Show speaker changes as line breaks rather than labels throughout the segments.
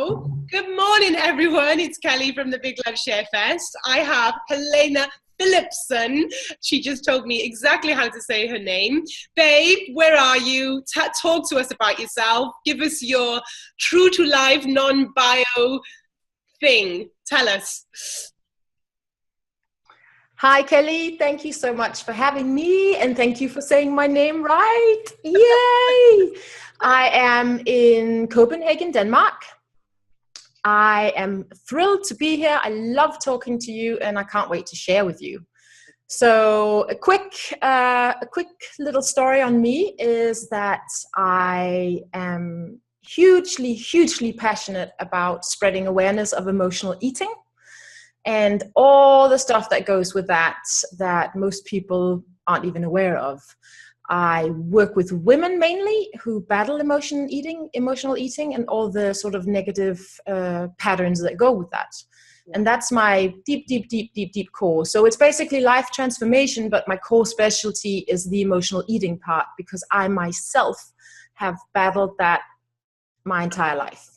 So, good morning, everyone. It's Kelly from the Big Love Share Fest. I have Helene Philipsen. She just told me exactly how to say her name. Babe, where are you? Talk to us about yourself. Give us your true to life, non-bio thing. Tell us.
Hi, Kelly. Thank you so much for having me, and thank you for saying my name right. Yay! I am in Copenhagen, Denmark. I am thrilled to be here. I love talking to you, and I can't wait to share with you. So a quick little story on me is that I am hugely passionate about spreading awareness of emotional eating and all the stuff that goes with that most people aren't even aware of. I work with women mainly who battle emotional eating, and all the sort of negative patterns that go with that. And that's my deep core. So it's basically life transformation, but my core specialty is the emotional eating part, because I myself have battled that my entire life.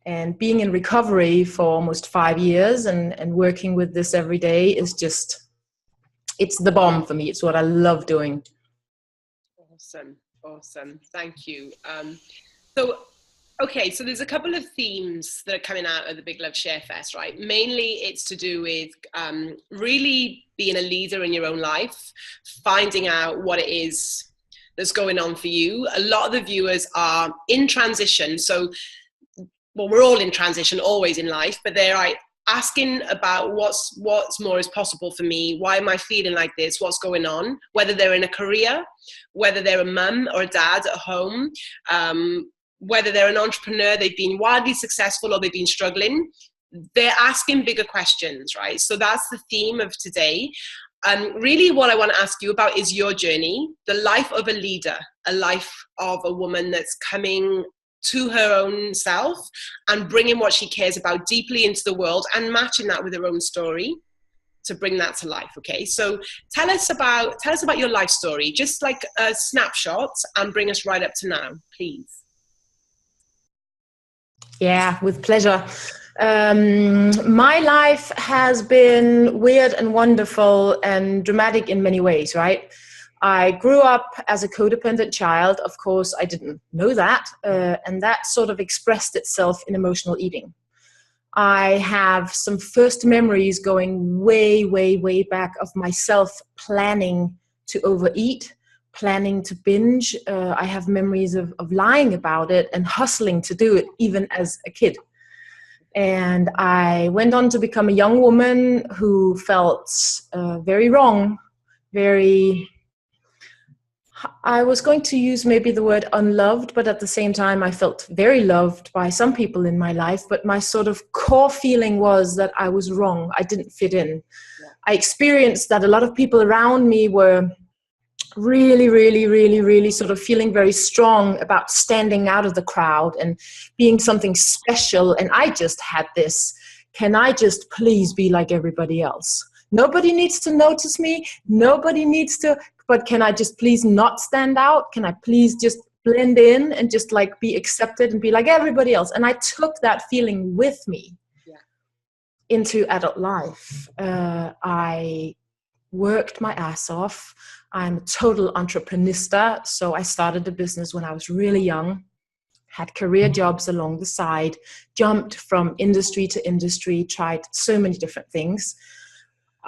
And being in recovery for almost 5 years and working with this every day is just, it's the bomb for me. It's what I love doing.
Awesome. Thank you. So there's a couple of themes that are coming out of the Big Love Share Fest, right? Mainly it's to do with really being a leader in your own life, finding out what it is that's going on for you. A lot of the viewers are in transition. So, well, we're all in transition always in life, but they're like asking about what's more is possible for me. Why am I feeling like this? What's going on? Whether they're in a career, whether they're a mum or a dad at home, whether they're an entrepreneur, they've been wildly successful or they've been struggling. They're asking bigger questions, right? So that's the theme of today. Really what I want to ask you about is your journey, the life of a leader, a life of a woman that's coming to her own self and bringing what she cares about deeply into the world and matching that with her own story to bring that to life. Okay, so tell us about your life story, just like a snapshot, and bring us right up to now, please.
Yeah, with pleasure. My life has been weird and wonderful and dramatic in many ways, right? I grew up as a codependent child. Of course, I didn't know that. And that sort of expressed itself in emotional eating. I have some first memories going way back of myself planning to overeat, planning to binge. I have memories of lying about it and hustling to do it even as a kid. And I went on to become a young woman who felt very wrong, I was going to use maybe the word unloved, but at the same time, I felt very loved by some people in my life. But my sort of core feeling was that I was wrong. I didn't fit in. Yeah. I experienced that a lot of people around me were really sort of feeling very strong about standing out of the crowd and being something special. And I just had this, can I just please be like everybody else? Nobody needs to notice me. Nobody needs to... But can I just please not stand out? Can I please just blend in and just like be accepted and be like everybody else? And I took that feeling with me into adult life. I worked my ass off. I'm a total entrepreneur. So I started a business when I was really young, had career jobs along the side, jumped from industry to industry, tried so many different things.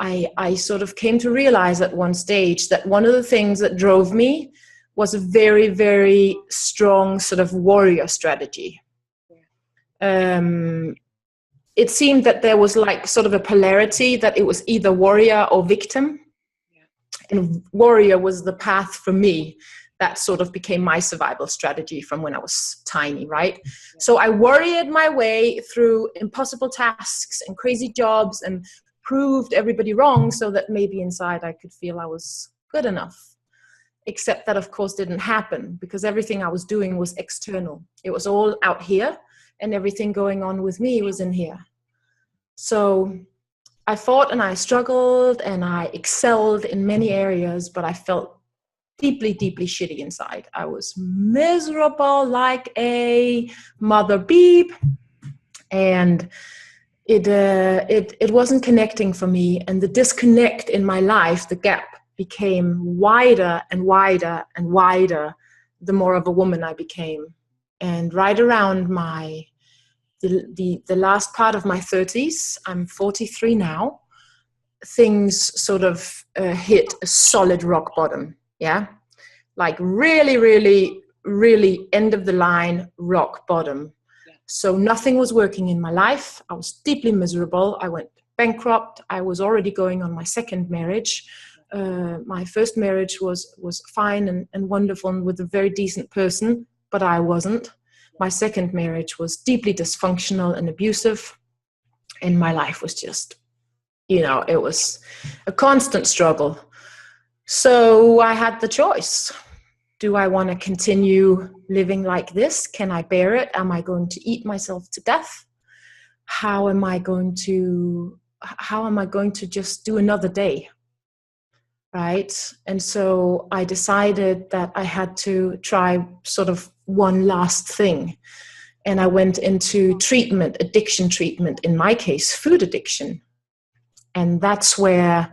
I sort of came to realize at one stage that one of the things that drove me was a very strong sort of warrior strategy. It seemed that there was like sort of a polarity, that it was either warrior or victim. And warrior was the path for me. That sort of became my survival strategy from when I was tiny, right? So I warriored my way through impossible tasks and crazy jobs and proved everybody wrong so that maybe inside I could feel I was good enough. Except that, of course, didn't happen, because everything I was doing was external. It was all out here, and everything going on with me was in here. So I fought and I struggled and I excelled in many areas, but I felt deeply shitty inside. I was miserable like a mother beep. And it wasn't connecting for me. And the disconnect in my life, the gap, became wider and wider and wider the more of a woman I became. And right around the last part of my 30s, I'm 43 now, things sort of hit a solid rock bottom. Yeah, like really, really, really end of the line rock bottom. So nothing was working in my life. I was deeply miserable. I went bankrupt. I was already going on my second marriage. My first marriage was fine and wonderful and with a very decent person, but I wasn't. My second marriage was deeply dysfunctional and abusive. And my life was just, it was a constant struggle. So I had the choice. Do I want to continue living like this? Can I bear it? Am I going to eat myself to death? How am I going to just do another day? Right? And so I decided that I had to try sort of one last thing. And I went into treatment, addiction treatment, in my case, food addiction. And that's where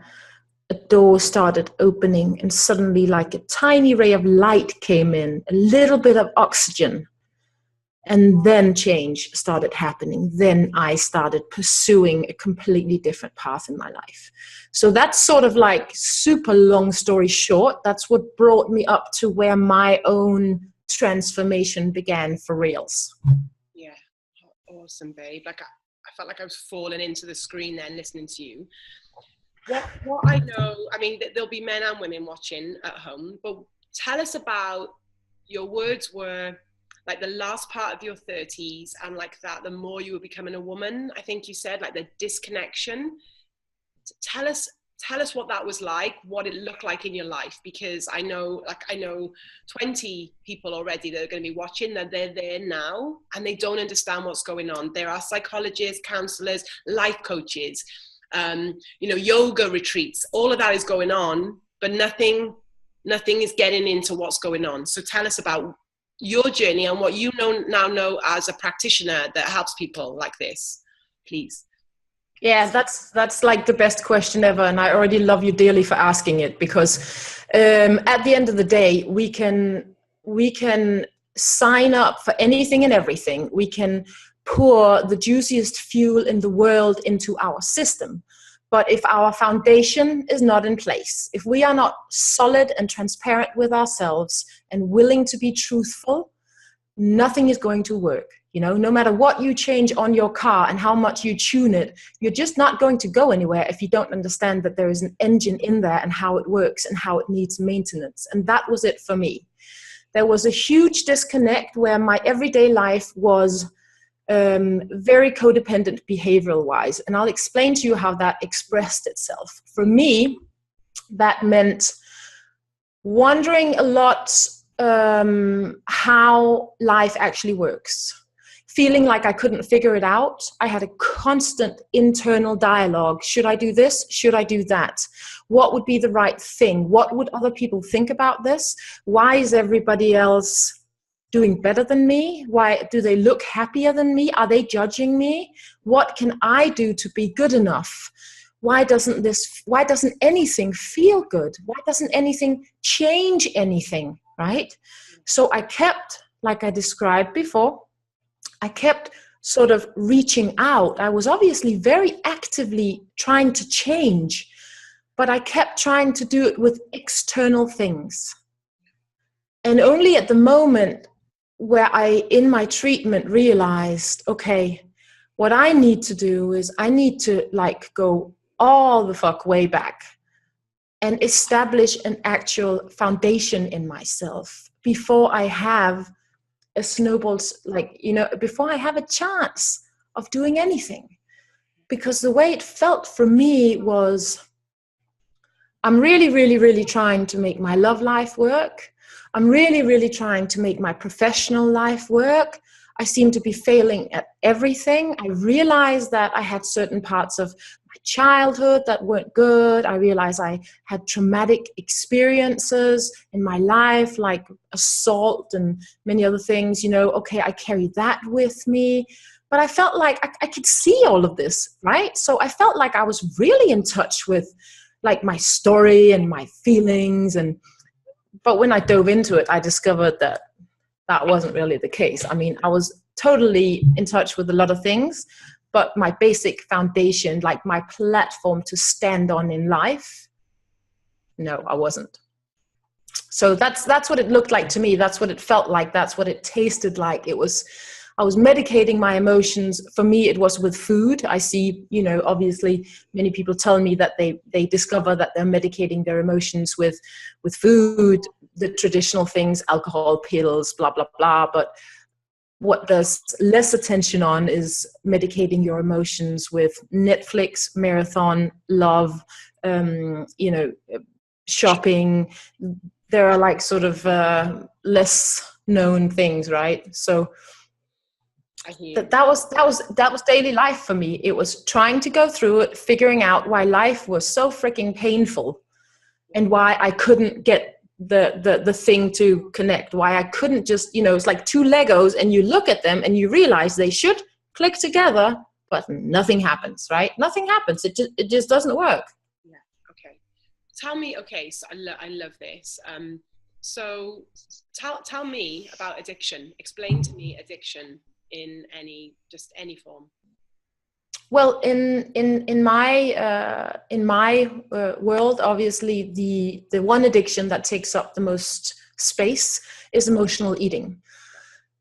a door started opening, and suddenly like a tiny ray of light came in, a little bit of oxygen, and then change started happening. Then I started pursuing a completely different path in my life. So that's sort of like super long story short. That's what brought me up to where my own transformation began for reals.
Yeah, awesome, babe. Like I felt like I was falling into the screen then listening to you. What I know, I mean, there'll be men and women watching at home, but tell us about, your words were like the last part of your 30s and like that, the more you were becoming a woman, I think you said, like the disconnection. Tell us what that was like, what it looked like in your life, because I know 20 people already that are going to be watching, that they're there now and they don't understand what's going on. There are psychologists, counselors, life coaches, yoga retreats, all of that is going on, but nothing is getting into what's going on. So tell us about your journey and what you now know as a practitioner that helps people like this, please.
Yeah, that's like the best question ever. And I already love you dearly for asking it, because at the end of the day, we can sign up for anything and everything. We can pour the juiciest fuel in the world into our system. But if our foundation is not in place, if we are not solid and transparent with ourselves and willing to be truthful, nothing is going to work. No matter what you change on your car and how much you tune it, you're just not going to go anywhere if you don't understand that there is an engine in there and how it works and how it needs maintenance. And that was it for me. There was a huge disconnect where my everyday life was very codependent behavioral wise. And I'll explain to you how that expressed itself. For me, that meant wondering a lot how life actually works. Feeling like I couldn't figure it out. I had a constant internal dialogue. Should I do this? Should I do that? What would be the right thing? What would other people think about this? Why is everybody else doing better than me? Why do they look happier than me? Are they judging me? What can I do to be good enough? Why doesn't anything feel good? Why doesn't anything change anything, right? So I kept, like I described before, I kept sort of reaching out. I was obviously very actively trying to change, but I kept trying to do it with external things. And only at the moment where I, in my treatment, realized, okay, what I need to do is I need to like go all the fuck way back and establish an actual foundation in myself before I have a snowball's, before I have a chance of doing anything. Because the way it felt for me was, I'm really, really, really trying to make my love life work. I'm really, really trying to make my professional life work. I seem to be failing at everything. I realized that I had certain parts of my childhood that weren't good. I realized I had traumatic experiences in my life, like assault and many other things. Okay, I carry that with me. But I felt like I could see all of this, right? So I felt like I was really in touch with like my story and my feelings. But when I dove into it, I discovered that that wasn't really the case. I mean, I was totally in touch with a lot of things, but my basic foundation, like my platform to stand on in life, no, I wasn't. So that's what it looked like to me. That's what it felt like. That's what it tasted like. I was medicating my emotions. For me, it was with food. I see, obviously many people tell me that they discover that they're medicating their emotions with food, the traditional things, alcohol, pills, blah, blah, blah. But what there's less attention on is medicating your emotions with Netflix, marathon, love, shopping. There are like sort of less known things, right? So that was daily life for me. It was trying to go through it, figuring out why life was so freaking painful and why I couldn't get the thing to connect, why I couldn't just, it's like two Legos and you look at them and you realize they should click together, but nothing happens, right? Nothing happens. It just doesn't work.
Yeah. Okay. Tell me, okay, so I love this. So tell me about addiction. Explain to me addiction in any form.
Well, in my world, obviously the one addiction that takes up the most space is emotional eating.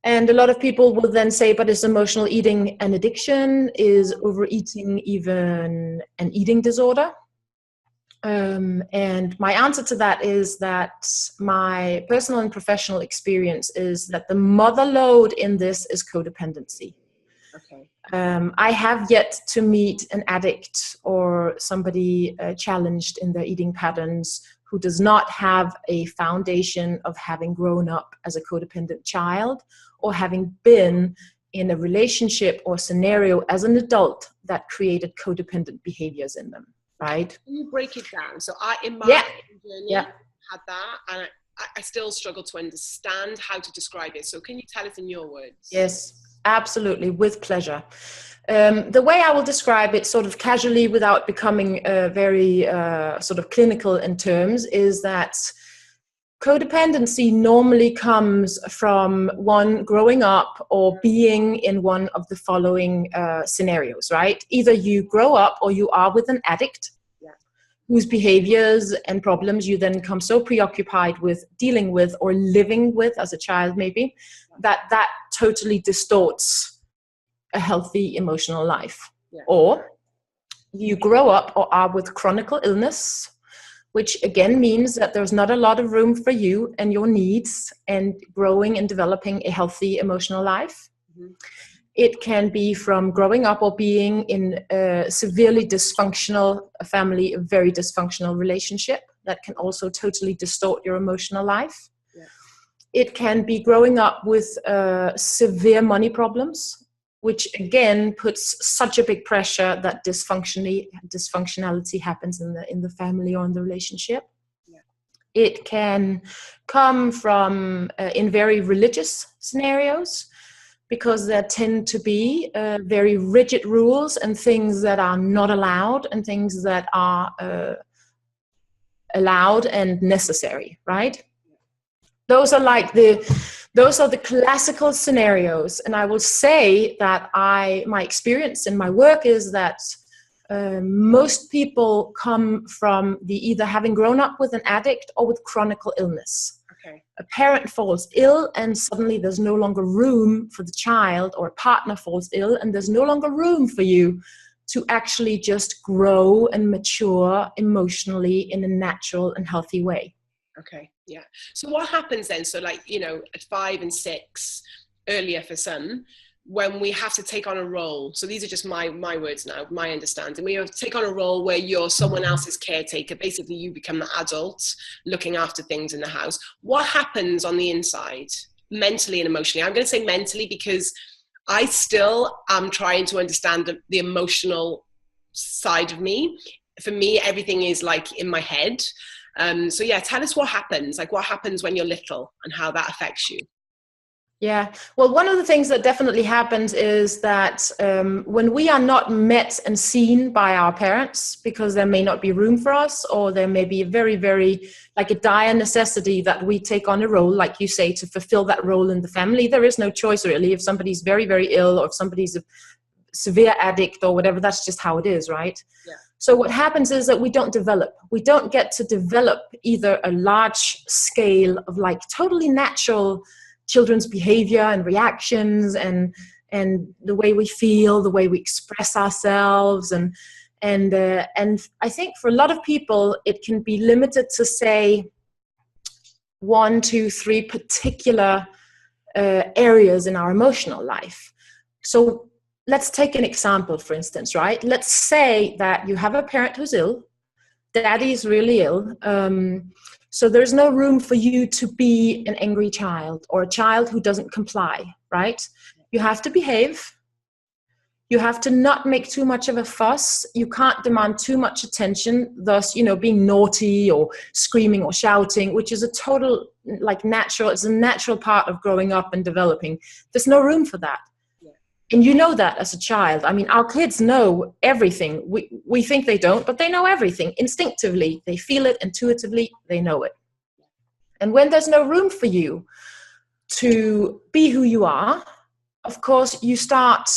And a lot of people will then say, but is emotional eating an addiction? Is overeating even an eating disorder? And my answer to that is that my personal and professional experience is that the mother lode in this is codependency.
Okay.
I have yet to meet an addict or somebody challenged in their eating patterns who does not have a foundation of having grown up as a codependent child or having been in a relationship or scenario as an adult that created codependent behaviors in them, right?
Can you break it down? So in my journey, had that, and I still struggle to understand how to describe it. So can you tell it in your words?
Yes. Absolutely, with pleasure. The way I will describe it sort of casually without becoming very sort of clinical in terms is that codependency normally comes from one growing up or being in one of the following scenarios, right? Either you grow up or you are with an addict whose behaviors and problems you then become so preoccupied with dealing with or living with as a child maybe, that totally distorts a healthy emotional life. Yeah. Or you grow up or are with chronic illness, which again means that there's not a lot of room for you and your needs and growing and developing a healthy emotional life. Mm-hmm. It can be from growing up or being in a severely dysfunctional family, a very dysfunctional relationship that can also totally distort your emotional life. Yeah. It can be growing up with severe money problems, which again puts such a big pressure that dysfunctionality happens in the family or in the relationship. Yeah. It can come from in very religious scenarios, because there tend to be very rigid rules and things that are not allowed and things that are allowed and necessary, right? Those are the classical scenarios. And I will say that my experience in my work is that most people come from either having grown up with an addict or with chronic illness. Okay. A parent falls ill and suddenly there's no longer room for the child, or a partner falls ill and there's no longer room for you to actually just grow and mature emotionally in a natural and healthy way.
Okay. Yeah. So what happens then? So like, at 5 and 6, earlier for some, when we have to take on a role. So these are just my words now, my understanding. We have to take on a role where you're someone else's caretaker. Basically, you become the adult looking after things in the house. What happens on the inside, mentally and emotionally? I'm going to say mentally because I still am trying to understand the emotional side of me. For me, everything is like in my head. So yeah, tell us what happens. Like what happens when you're little and how that affects you.
Yeah. Well, one of the things that definitely happens is that when we are not met and seen by our parents, because there may not be room for us, or there may be a very, very, like a dire necessity that we take on a role, like you say, to fulfill that role in the family. There is no choice really. If somebody's very, very ill, or if somebody's a severe addict or whatever, that's just how it is, right?
Yeah.
So what happens is that we don't develop. We don't get to develop either a large scale of like totally natural children's behavior and reactions, and the way we feel, the way we express ourselves, and I think for a lot of people it can be limited to say 1, 2, 3 particular areas in our emotional life. So let's take an example, for instance, right? Let's say that you have a parent who's ill, daddy is really ill. So there's no room for you to be an angry child or a child who doesn't comply, right? You have to behave. You have to not make too much of a fuss. You can't demand too much attention, thus, being naughty or screaming or shouting, which is a total, it's a natural part of growing up and developing. There's no room for that. And you know that as a child. I mean, our kids know everything. We think they don't, but they know everything instinctively. They feel it intuitively. They know it. And when there's no room for you to be who you are, of course, you start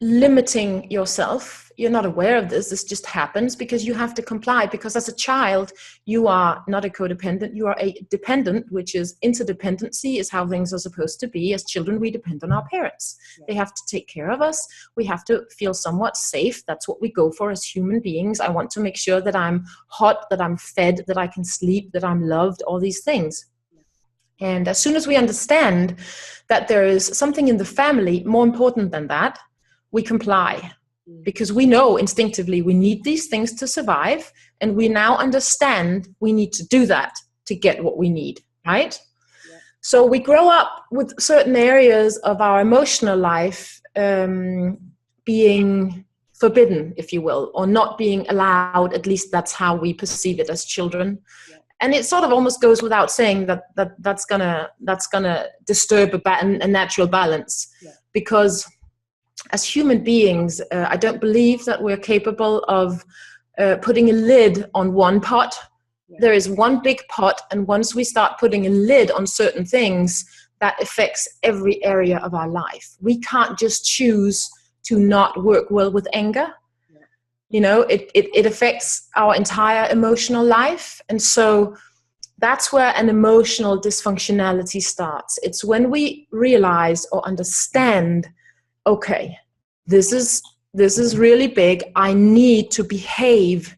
limiting yourself. You're not aware of this. This just happens because you have to comply. Because as a child, you are not a codependent. You are a dependent, which is interdependency is how things are supposed to be. As children, we depend on our parents. They have to take care of us. We have to feel somewhat safe. That's what we go for as human beings. I want to make sure that I'm hot, that I'm fed, that I can sleep, that I'm loved, all these things. And as soon as we understand that there is something in the family more important than that, we comply, because we know instinctively we need these things to survive, and we now understand we need to do that to get what we need, right? Yeah. So we grow up with certain areas of our emotional life being forbidden, if you will, or not being allowed. At least that's how we perceive it as children. Yeah. And it sort of almost goes without saying that's gonna disturb a natural balance, because as human beings, I don't believe that we're capable of putting a lid on one pot. Yeah. There is one big pot, and once we start putting a lid on certain things, that affects every area of our life. We can't just choose to not work well with anger. Yeah. It affects our entire emotional life. And so that's where an emotional dysfunctionality starts. It's when we realize or understand, okay, this is really big. I need to behave.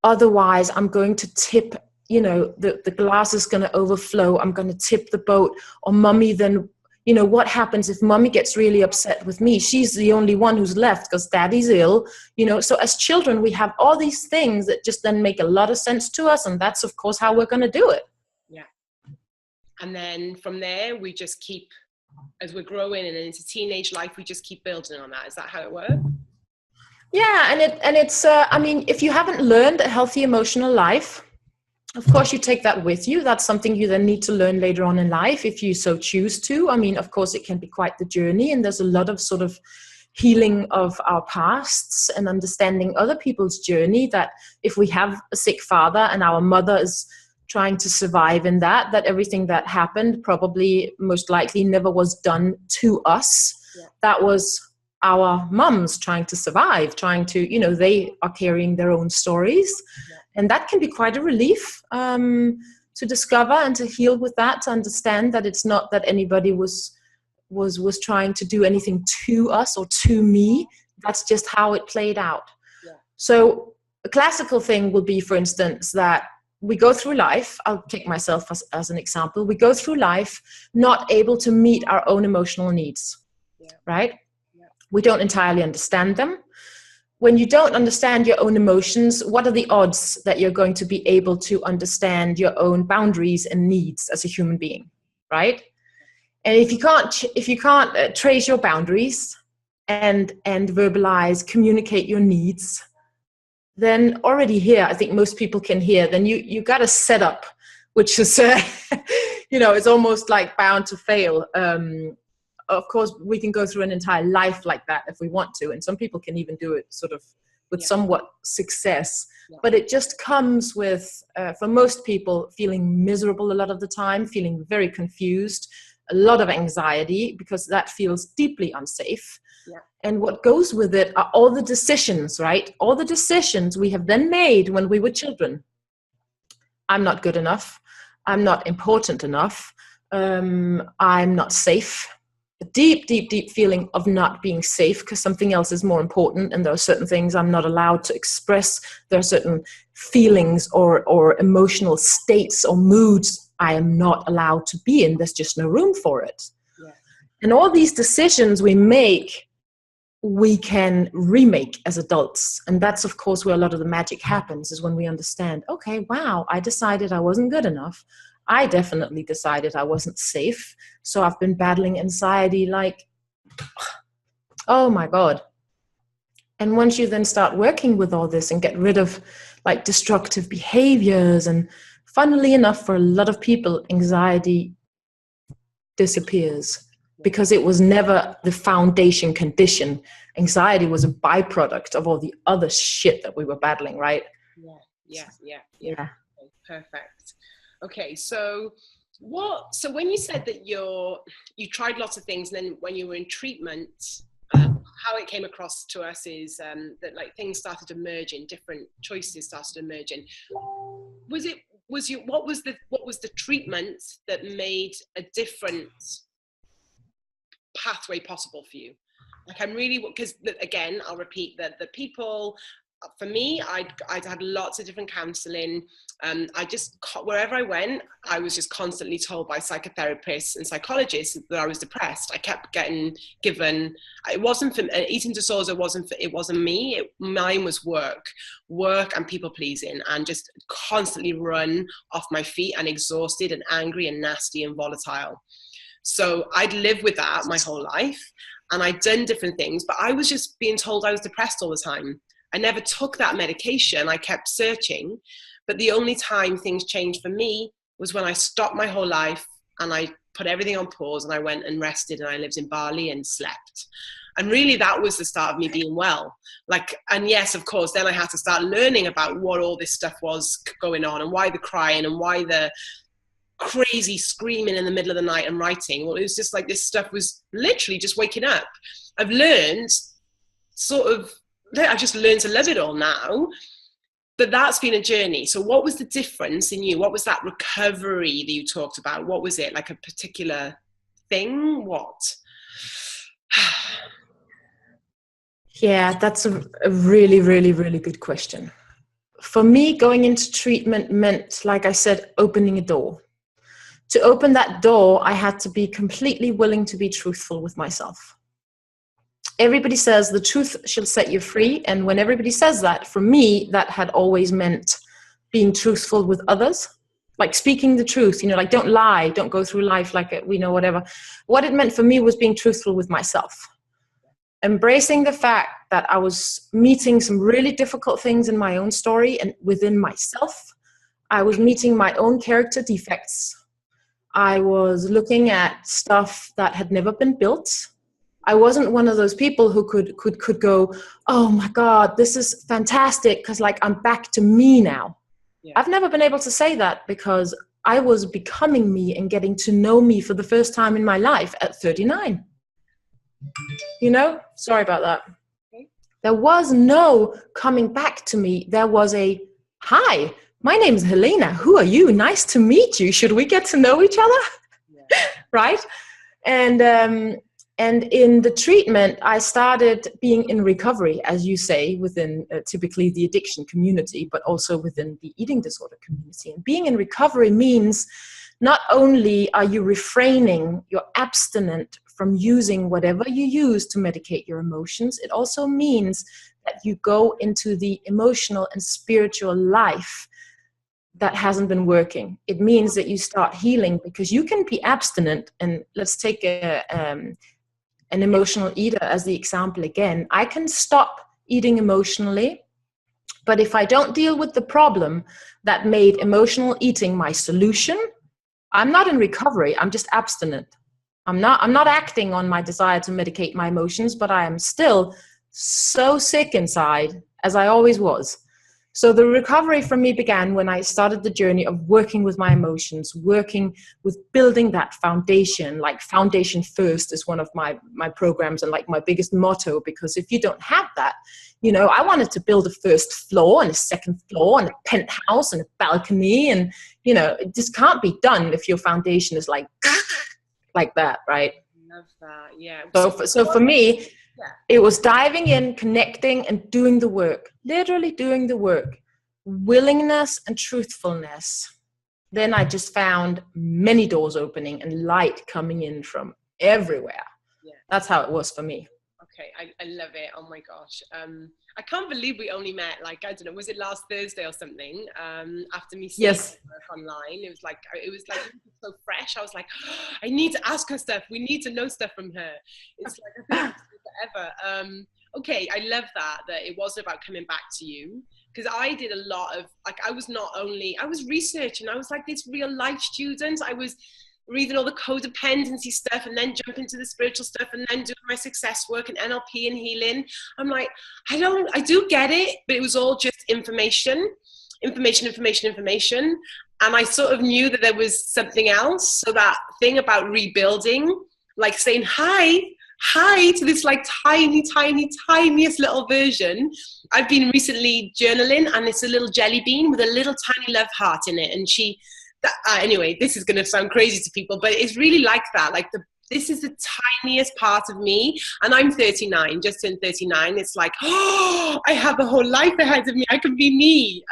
Otherwise, I'm going to tip, the glass is going to overflow. I'm going to tip the boat. Or mommy, then, what happens if mommy gets really upset with me? She's the only one who's left because daddy's ill. So as children, we have all these things that just then make a lot of sense to us. And that's, of course, how we're going to do it.
Yeah. And then from there, we just keep, as we're growing and into teenage life, we just keep building on that. Is that how it works?
Yeah, and it's if you haven't learned a healthy emotional life, of course you take that with you. That's something you then need to learn later on in life if you so choose to. Of course it can be quite the journey, and there's a lot of sort of healing of our pasts and understanding other people's journey, that if we have a sick father and our mother is trying to survive in that everything that happened probably most likely never was done to us. Yeah. That was our mums trying to survive, they are carrying their own stories. Yeah. And that can be quite a relief to discover and to heal with that, to understand that it's not that anybody was trying to do anything to us or to me. That's just how it played out. Yeah. So a classical thing would be, for instance, that we go through life, I'll take myself as an example, we go through life not able to meet our own emotional needs, right? Yeah. We don't entirely understand them. When you don't understand your own emotions, what are the odds that you're going to be able to understand your own boundaries and needs as a human being, right? And if you can't trace your boundaries and verbalize, communicate your needs, then already here, I think most people can hear, then you got a setup, which is, it's almost like bound to fail. Of course, we can go through an entire life like that if we want to. And some people can even do it sort of with somewhat success. Yeah. But it just comes with, for most people, feeling miserable a lot of the time, feeling very confused, a lot of anxiety, because that feels deeply unsafe. Yeah. And what goes with it are all the decisions, right? All the decisions we have then made when we were children. I'm not good enough. I'm not important enough. I'm not safe. A deep, deep, deep feeling of not being safe because something else is more important, and there are certain things I'm not allowed to express. There are certain feelings or emotional states or moods I am not allowed to be in. There's just no room for it. Yeah. And all these decisions we make, we can remake as adults. And that's, of course, where a lot of the magic happens, is when we understand, okay, wow, I decided I wasn't good enough. I definitely decided I wasn't safe. So I've been battling anxiety like, oh my God. And once you then start working with all this and get rid of like destructive behaviors, and funnily enough, for a lot of people, anxiety disappears because it was never the foundation condition. Anxiety was a byproduct of all the other shit that we were battling, right?
Yeah. Okay, perfect. Okay, so when you said that you tried lots of things, and then when you were in treatment, how it came across to us is that like things started emerging, different choices started emerging. What was the treatment that made a different pathway possible for you? Like, I'm really, because again, I'll repeat that the people, for me, I'd had lots of different counseling. I just, wherever I went, I was just constantly told by psychotherapists and psychologists that I was depressed. I kept getting given, it wasn't for, eating disorder it wasn't me. Mine was work and people pleasing, and just constantly run off my feet and exhausted and angry and nasty and volatile. So I'd lived with that my whole life, and I'd done different things, but I was just being told I was depressed all the time. I never took that medication. I kept searching. But the only time things changed for me was when I stopped my whole life and I put everything on pause, and I went and rested, and I lived in Bali and slept. And really that was the start of me being well. Like, and yes, of course, then I had to start learning about what all this stuff was going on, and why the crying, and why the crazy screaming in the middle of the night and writing. Well, it was just like this stuff was literally just waking up. I've learned I've just learned to love it all now, but that's been a journey. So what was the difference in you? What was that recovery that you talked about? What was it? Like a particular thing? What?
Yeah, that's a really, really, really good question. For me, going into treatment meant, like I said, opening a door. To open that door, I had to be completely willing to be truthful with myself. Everybody says the truth shall set you free. And when everybody says that, for me, that had always meant being truthful with others, like speaking the truth, like don't lie, don't go through life like we know whatever. What it meant for me was being truthful with myself, embracing the fact that I was meeting some really difficult things in my own story and within myself. I was meeting my own character defects. I was looking at stuff that had never been built. I wasn't one of those people who could go, oh my God, this is fantastic, because like I'm back to me now. Yeah. I've never been able to say that because I was becoming me and getting to know me for the first time in my life at 39. Sorry about that. Okay. There was no coming back to me. There was a, hi, my name is Helene. Who are you? Nice to meet you. Should we get to know each other? Yeah. Right? And in the treatment, I started being in recovery, as you say, within typically the addiction community, but also within the eating disorder community. And being in recovery means not only are you refraining, you're abstinent from using whatever you use to medicate your emotions, it also means that you go into the emotional and spiritual life that hasn't been working. It means that you start healing, because you can be abstinent. And let's take an emotional eater as the example again. I can stop eating emotionally, but if I don't deal with the problem that made emotional eating my solution, I'm not in recovery. I'm just abstinent. I'm not acting on my desire to medicate my emotions, but I am still so sick inside, as I always was. So the recovery for me began when I started the journey of working with my emotions, working with building that foundation. Like foundation first is one of my programs and like my biggest motto, because if you don't have that, you know, I wanted to build a first floor and a second floor and a penthouse and a balcony. And, you know, it just can't be done if your foundation is like that, right?
Love that. Yeah.
So for me, it was diving in, connecting, and doing the work. Literally doing the work. Willingness and truthfulness. Then I just found many doors opening and light coming in from everywhere. Yeah. That's how it was for me.
Okay, I love it. Oh my gosh. I can't believe we only met, like, I don't know, was it last Thursday or something? After me seeing work online. It was like so fresh. I was like, oh, I need to ask her stuff. We need to know stuff from her. It's like, I think it's forever. Okay, I love that it wasn't about coming back to you. Because I did a lot of, like, I was researching. I was like this real life student. I was reading all the codependency stuff and then jump into the spiritual stuff and then doing my success work and NLP and healing. I'm like, I do get it, but it was all just information. And I sort of knew that there was something else. So that thing about rebuilding, like saying hi to this like tiniest little version. I've been recently journaling, and it's a little jelly bean with a little tiny love heart in it. And anyway, this is going to sound crazy to people, but it's really like that. Like this is the tiniest part of me, and I'm 39, just turned 39. It's like, oh, I have a whole life ahead of me. I can be me,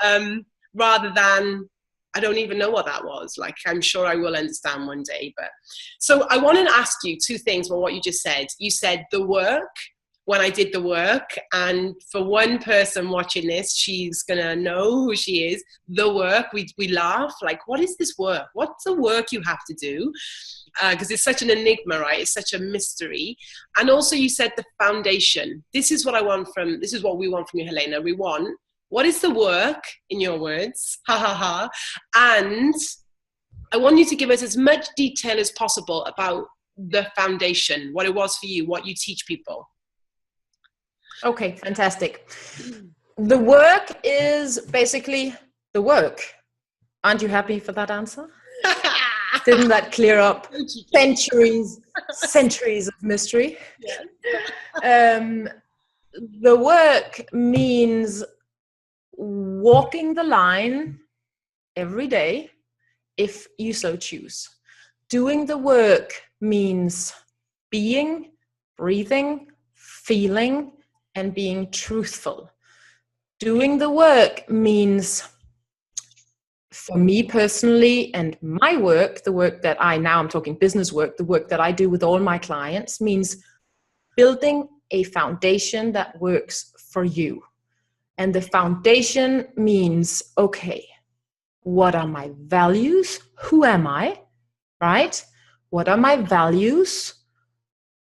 rather than, I don't even know what that was. Like, I'm sure I will understand one day. But so I want to ask you two things about what you just said. You said the work, when I did the work, and for one person watching this, she's gonna know who she is. The work, we laugh, like, what is this work? What's the work you have to do? Because it's such an enigma, right? It's such a mystery. And also you said the foundation. This is what we want from you, Helena. We want, what is the work, in your words? Ha ha ha. And I want you to give us as much detail as possible about the foundation, what it was for you, what you teach people.
Okay, fantastic. The work is basically the work. Aren't you happy for that answer? Didn't that clear up centuries of mystery? Yes. The work means walking the line every day, if you so choose. Doing the work means being, breathing, feeling, and being truthful. Doing the work means, for me personally, and my work, the work that I'm talking business work, the work that I do with all my clients, means building a foundation that works for you. And the foundation means, okay, what are my values? Who am I? Right? What are my values?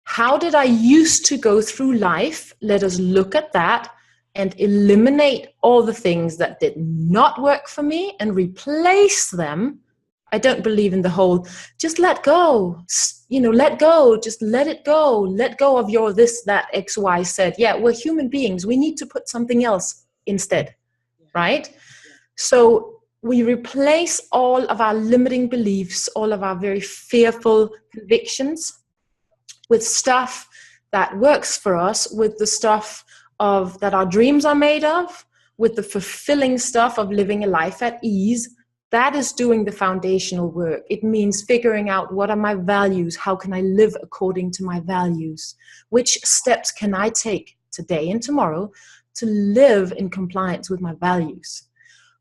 How did I used to go through life? Let us look at that and eliminate all the things that did not work for me and replace them. I don't believe in the whole, just let go, let go, just let it go. Let go of your this, that, X, Y, Z. Yeah, we're human beings. We need to put something else instead, right? So we replace all of our limiting beliefs, all of our very fearful convictions with stuff that works for us, with the stuff that our dreams are made of, with the fulfilling stuff of living a life at ease. That is doing the foundational work. It means figuring out, what are my values? How can I live according to my values? Which steps can I take today and tomorrow to live in compliance with my values?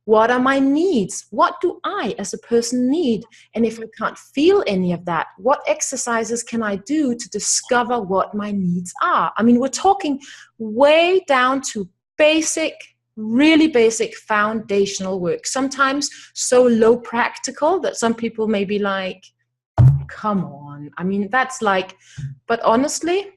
What are my needs? What do I as a person need? And if I can't feel any of that, what exercises can I do to discover what my needs are? I mean, we're talking way down to basic, really basic foundational work. Sometimes so low practical that some people may be like, come on. I mean, that's like, but honestly,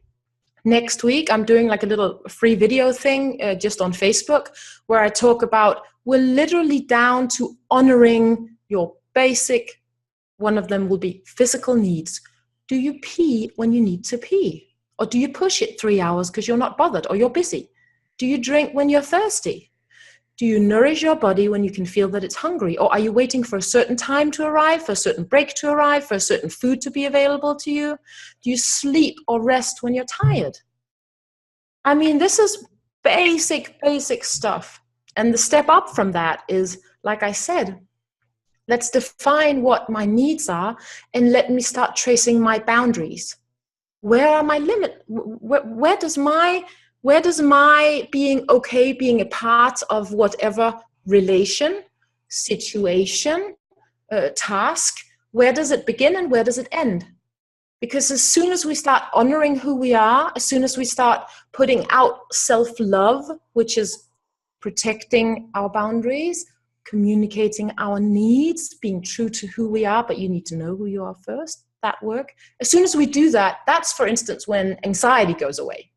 next week, I'm doing like a little free video thing just on Facebook where I talk about, we're literally down to honoring your basic One of them will be physical needs. Do you pee when you need to pee? Or do you push it 3 hours because you're not bothered or you're busy? Do you drink when you're thirsty? Do you nourish your body when you can feel that it's hungry? Or are you waiting for a certain time to arrive, for a certain break to arrive, for a certain food to be available to you? Do you sleep or rest when you're tired? I mean, this is basic stuff. And the step up from that is, like I said, let's define what my needs are and let me start tracing my boundaries. Where are my limits? Where does my being okay, being a part of whatever relation, situation, task, where does it begin and where does it end? Because as soon as we start honoring who we are, as soon as we start putting out self-love, which is protecting our boundaries, communicating our needs, being true to who we are, but you need to know who you are first, that work. As soon as we do that, that's, for instance, when anxiety goes away.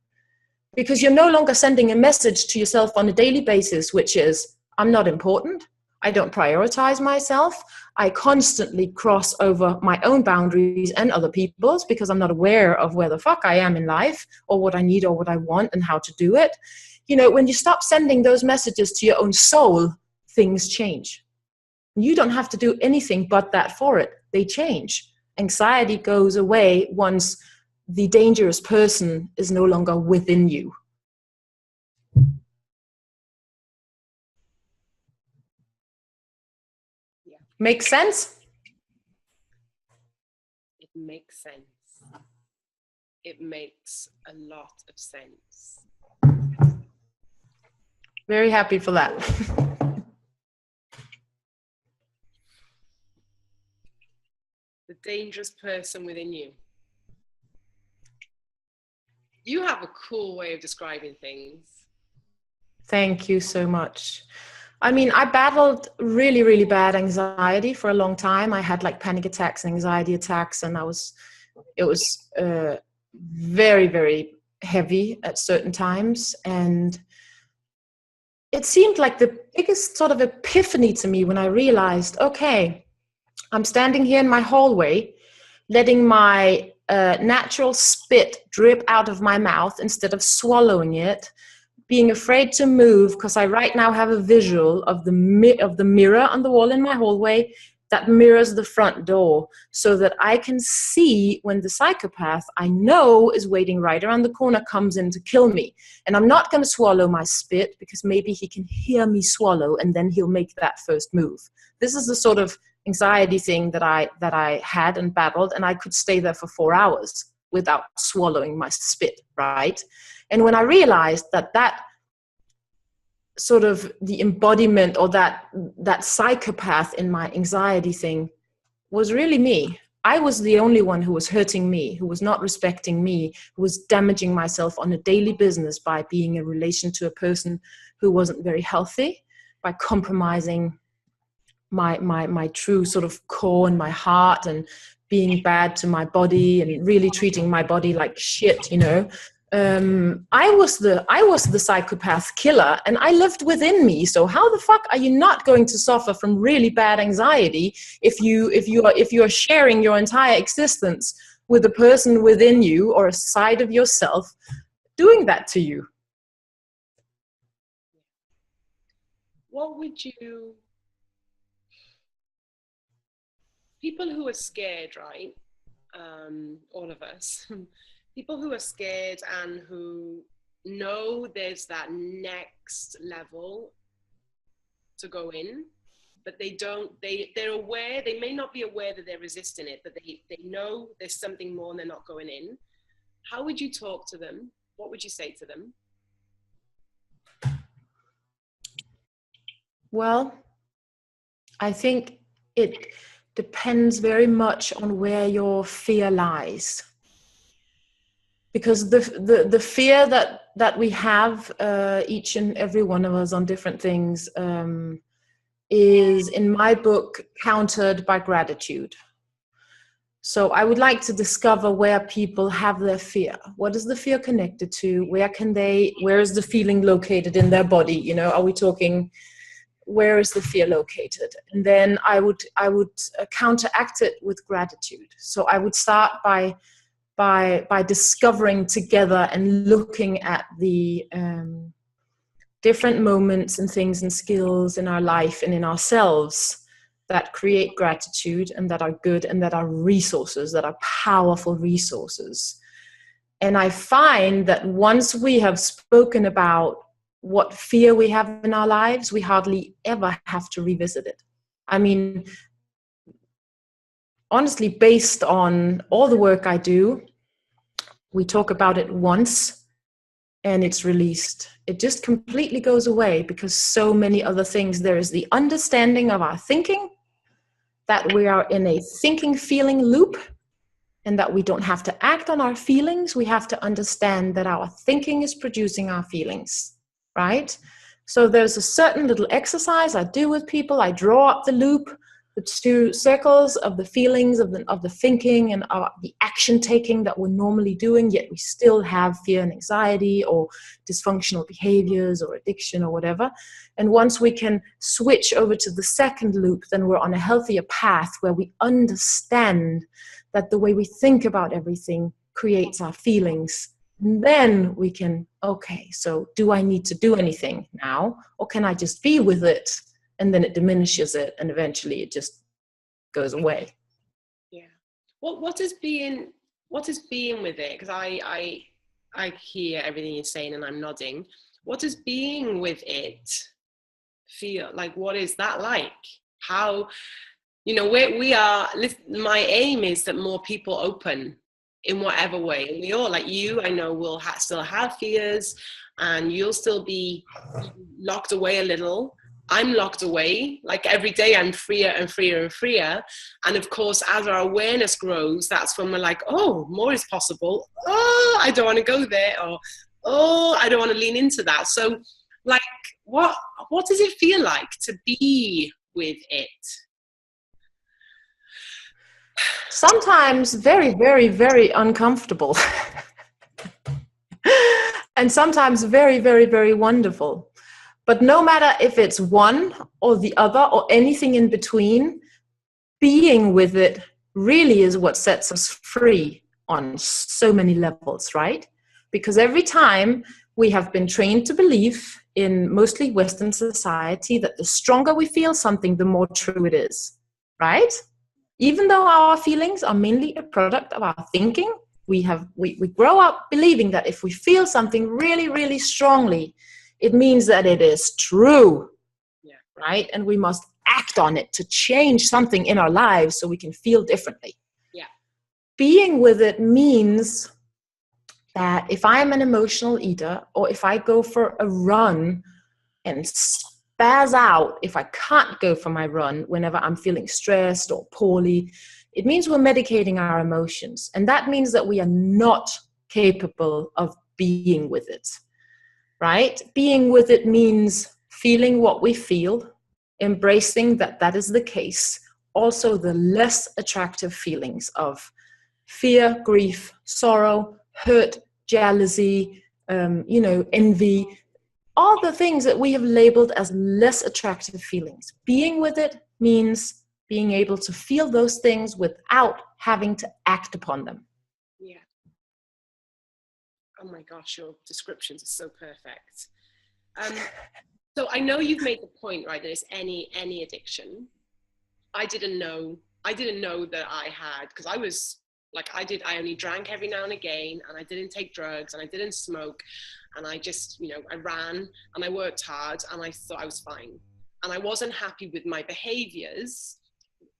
Because you're no longer sending a message to yourself on a daily basis, which is, I'm not important. I don't prioritize myself. I constantly cross over my own boundaries and other people's because I'm not aware of where the fuck I am in life or what I need or what I want and how to do it. You know, when you stop sending those messages to your own soul, things change. You don't have to do anything but that for it. They change. Anxiety goes away once the dangerous person is no longer within you.
Yeah.
Make sense?
It makes sense. It makes a lot of sense.
Very happy for that.
The dangerous person within you. You have a cool way of describing things.
Thank you so much. I mean, I battled really, really bad anxiety for a long time. I had like panic attacks and anxiety attacks, and it was very, very heavy at certain times. And it seemed like the biggest sort of epiphany to me when I realized, okay, I'm standing here in my hallway, letting my natural spit drip out of my mouth instead of swallowing it, being afraid to move because I right now have a visual of the mirror on the wall in my hallway that mirrors the front door so that I can see when the psychopath I know is waiting right around the corner comes in to kill me. And I'm not going to swallow my spit because maybe he can hear me swallow and then he'll make that first move. This is the sort of anxiety thing that I had and battled, and I could stay there for 4 hours without swallowing my spit, right? And when I realized that sort of the embodiment or that psychopath in my anxiety thing was really me. I was the only one who was hurting me, who was not respecting me, who was damaging myself on a daily business by being in relation to a person who wasn't very healthy, by compromising my true sort of core and my heart and being bad to my body and really treating my body like shit, you know. I was the psychopath killer and I lived within me. So how the fuck are you not going to suffer from really bad anxiety if you are sharing your entire existence with a person within you or a side of yourself doing that to you?
What would you... People who are scared, right? All of us. People who are scared and who know there's that next level to go in, but they're aware, they may not be aware that they're resisting it, but they know there's something more and they're not going in. How would you talk to them? What would you say to them?
Well, I think it depends very much on where your fear lies. Because the fear that we have, each and every one of us on different things, is, in my book, countered by gratitude. So I would like to discover where people have their fear. What is the fear connected to? Where is the feeling located in their body? You know, are we talking where is the fear located? And then I would counteract it with gratitude. So I would start by discovering together and looking at the different moments and things and skills in our life and in ourselves that create gratitude and that are good and that are resources, that are powerful resources. And I find that once we have spoken about what fear we have in our lives, we hardly ever have to revisit it. I mean, honestly, based on all the work I do, we talk about it once and it's released. It just completely goes away because so many other things. There is the understanding of our thinking, that we are in a thinking feeling loop, and that we don't have to act on our feelings. We have to understand that our thinking is producing our feelings, right? So there's a certain little exercise I do with people. I draw up the loop, the two circles of the feelings, of the thinking and the action taking that we're normally doing, yet we still have fear and anxiety or dysfunctional behaviors or addiction or whatever. And once we can switch over to the second loop, then we're on a healthier path where we understand that the way we think about everything creates our feelings. And then we can, okay, so do I need to do anything now? Or can I just be with it? And then it diminishes it, and eventually it just goes away.
Yeah. What is being with it? Because I hear everything you're saying and I'm nodding. What does being with it feel like? What is that like? How, we are, my aim is that more people open in whatever way. And we all, like you, I know, will still have fears, and you'll still be locked away a little. I'm locked away. Like every day I'm freer and freer and freer. And of course, as our awareness grows, that's when we're like, oh, more is possible. Oh, I don't want to go there. Or, oh, I don't want to lean into that. So like, what does it feel like to be with it?
Sometimes very, very, very uncomfortable. And sometimes very, very, very wonderful. But no matter if it's one or the other or anything in between, being with it really is what sets us free on so many levels, right? Because every time we have been trained to believe in mostly Western society that the stronger we feel something, the more true it is, right? Even though our feelings are mainly a product of our thinking, we grow up believing that if we feel something really, really strongly, it means that it is true, right? And we must act on it to change something in our lives so we can feel differently.
Yeah.
Being with it means that if I'm an emotional eater, or if I go for a run and spaz out, if I can't go for my run whenever I'm feeling stressed or poorly, it means we're medicating our emotions. And that means that we are not capable of being with it. Right? Being with it means feeling what we feel, embracing that is the case. Also, the less attractive feelings of fear, grief, sorrow, hurt, jealousy, envy, all the things that we have labeled as less attractive feelings. Being with it means being able to feel those things without having to act upon them.
Yeah. Oh my gosh, your descriptions are so perfect. So I know you've made the point, right, that it's any addiction. I didn't know that I had, because I was like, I only drank every now and again, and I didn't take drugs, and I didn't smoke, and I just, I ran and I worked hard, and I thought I was fine. And I wasn't happy with my behaviors,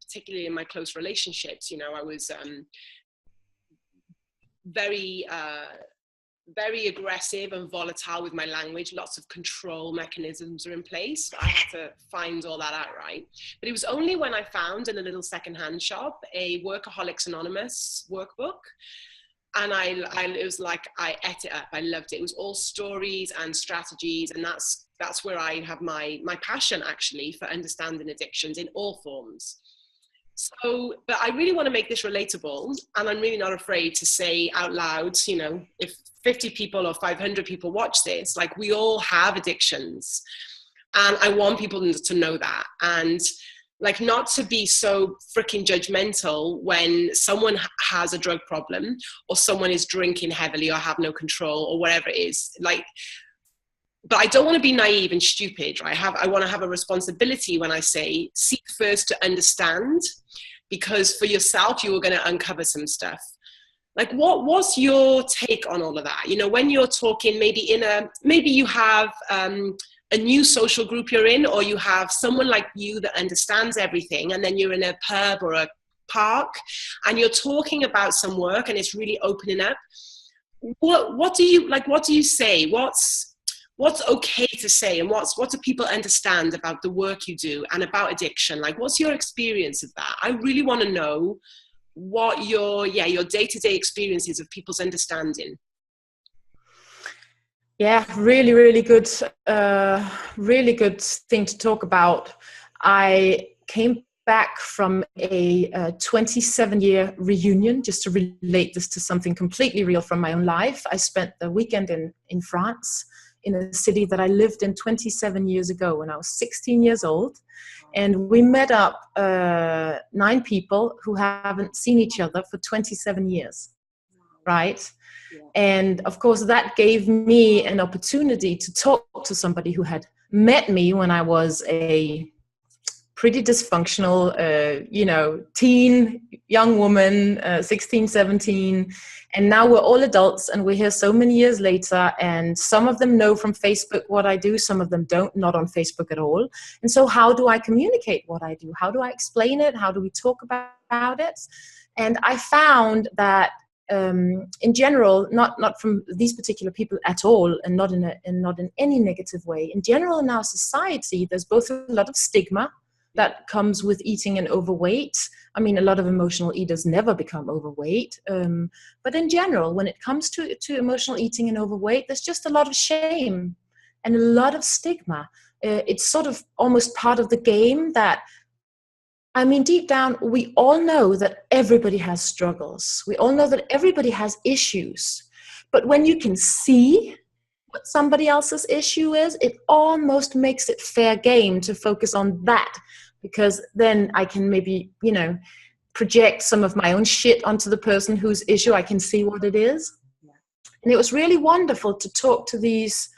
particularly in my close relationships. I was very aggressive and volatile with my language. Lots of control mechanisms are in place. I had to find all that out, right? But it was only when I found in a little secondhand shop a Workaholics Anonymous workbook, and it was like I ate it up. I loved it. It was all stories and strategies, and that's where I have my passion, actually, for understanding addictions in all forms. So, but I really want to make this relatable, and I'm really not afraid to say out loud, if 50 people or 500 people watch this, like, we all have addictions. And I want people to know that. And like, not to be so freaking judgmental when someone has a drug problem, or someone is drinking heavily, or have no control, or whatever it is. Like, but I don't want to be naive and stupid, right? I want to have a responsibility when I say seek first to understand, because for yourself, you are going to uncover some stuff. Like, what's your take on all of that? You know, when you're talking, maybe you have a new social group you're in, or you have someone like you that understands everything, and then you're in a pub or a park and you're talking about some work and it's really opening up. What do you say? What's okay to say, and what do people understand about the work you do and about addiction? Like, what's your experience of that? I really want to know what your day-to-day experience is of people's understanding.
Yeah, really good thing to talk about. I came back from a 27-year reunion, just to relate this to something completely real from my own life. I spent the weekend in France, in a city that I lived in 27 years ago when I was 16 years old. And we met up 9 people who haven't seen each other for 27 years, right? Yeah. And of course, that gave me an opportunity to talk to somebody who had met me when I was a pretty dysfunctional, teen, young woman, 16, 17. And now we're all adults and we're here so many years later. And some of them know from Facebook what I do. Some of them don't, not on Facebook at all. And so how do I communicate what I do? How do I explain it? How do we talk about it? And I found that in general, not from these particular people at all, and not in any negative way. In general, in our society, there's both a lot of stigma that comes with eating and overweight. I mean, a lot of emotional eaters never become overweight. But in general, when it comes to emotional eating and overweight, there's just a lot of shame and a lot of stigma. It's sort of almost part of the game that, I mean, deep down, we all know that everybody has struggles. We all know that everybody has issues. But when you can see what somebody else's issue is, it almost makes it fair game to focus on that, because then I can maybe, project some of my own shit onto the person whose issue I can see what it is. And it was really wonderful to talk to these